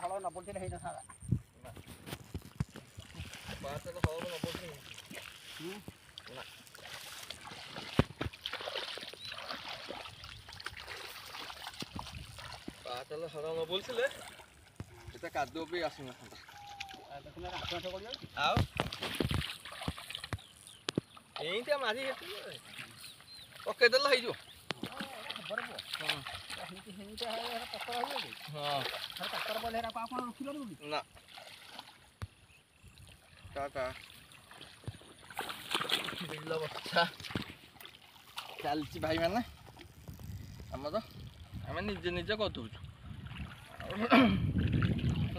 ହଳ ନ ପଡ଼ିଥିଲେ ହେଇନଥାନ୍ତା। ପାହାଚରେ ହଳ ନ ପଡ଼ିଥିଲେ ନା ପାହାଚରେ ହଳ ନ ପଡ଼ିଥିଲେ ଏତେ କାଦୁଅ ବି ଆସିନଥାନ୍ତା। ଆଉ ଏଇଟା ମାରି ପକେଇଦେଲେ ହେଇଯିବ। ନା ଟାଟା ବିଲ ବଛା ଚାଲିଛି ଭାଇମାନେ। ଆମର ଆମେ ନିଜେ ନିଜେ କରିଦେଉଛୁ।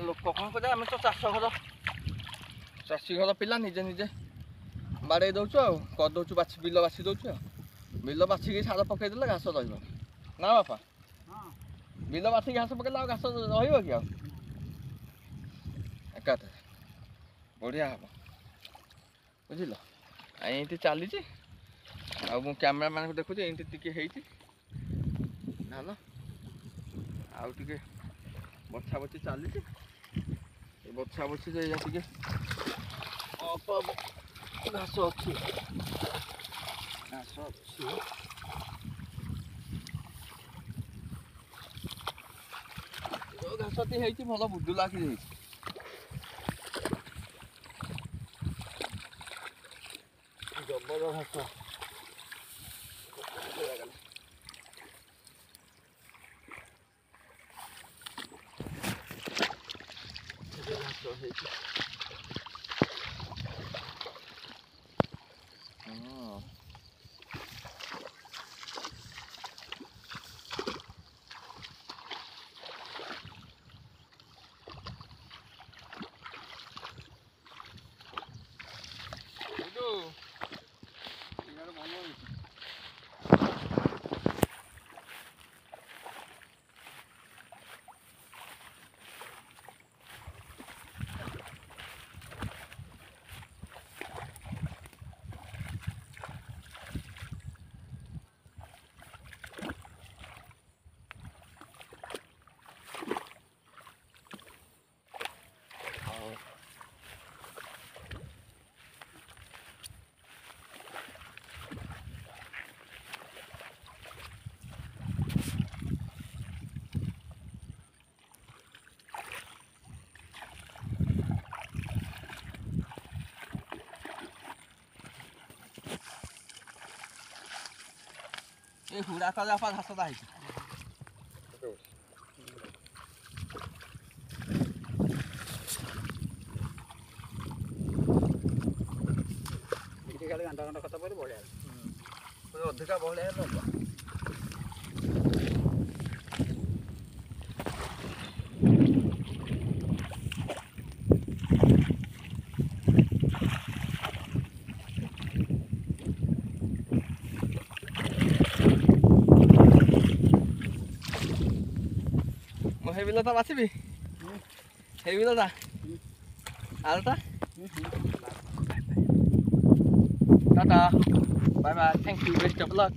ଲୋକ କ'ଣ କରିବା, ଆମେ ତ ଚାଷୀ ଘର ପିଲା ନିଜେ ନିଜେ ବାଡ଼େଇ ଦେଉଛୁ ଆଉ କରିଦେଉଛୁ। ବିଲ ବାଛି ଦେଉଛୁ ଆଉ ବିଲ ବାଛିକି ସାର ପକେଇଦେଲେ ଘାସ ରହିବ ନା ବାପା? ବିଲ ବାଛିକି ଘାସ ପକେଇଲେ ଆଉ ଘାସ ରହିବ କି? ଆଉ ଏକାଥରେ ବଢ଼ିଆ ହେବ, ବୁଝିଲ? ଏମିତି ଚାଲିଛି। ଆଉ ମୁଁ କ୍ୟାମେରାମ୍ୟାନକୁ ଦେଖୁଛି ଏମିତି ଟିକେ ହେଇଛି ଧାନ, ଆଉ ଟିକେ ବଛା ବଛି ଚାଲିଛି। ଏ ବଛା ବଛିରେ ଏଇଆ ଟିକେ ଅଳ୍ପ ଘାସ ଅଛି, ଯୋଉ ଘାସଟି ହେଇଛି ଭଲ ବୁଦୁଲାକି ହେଇଛି। ଜବର ଘାସ ହେଇଛି। ଏ ହୁଡ଼ା କଲେ ଘାସଟା ହେଇଛି। ଖାଲି ଘଣ୍ଟା ଘଣ୍ଟା ଖତ ପରେ ବଢ଼ିଆ ଅଧିକା ବହଳିଆ ହେଲେ ହବ। ମୁଁ ହେଇ ବିଲଟା ବାଛିବି, ହେଇ ବିଲଟା ଆଳୁଟା। Tata, bye bye, thank you, best of luck.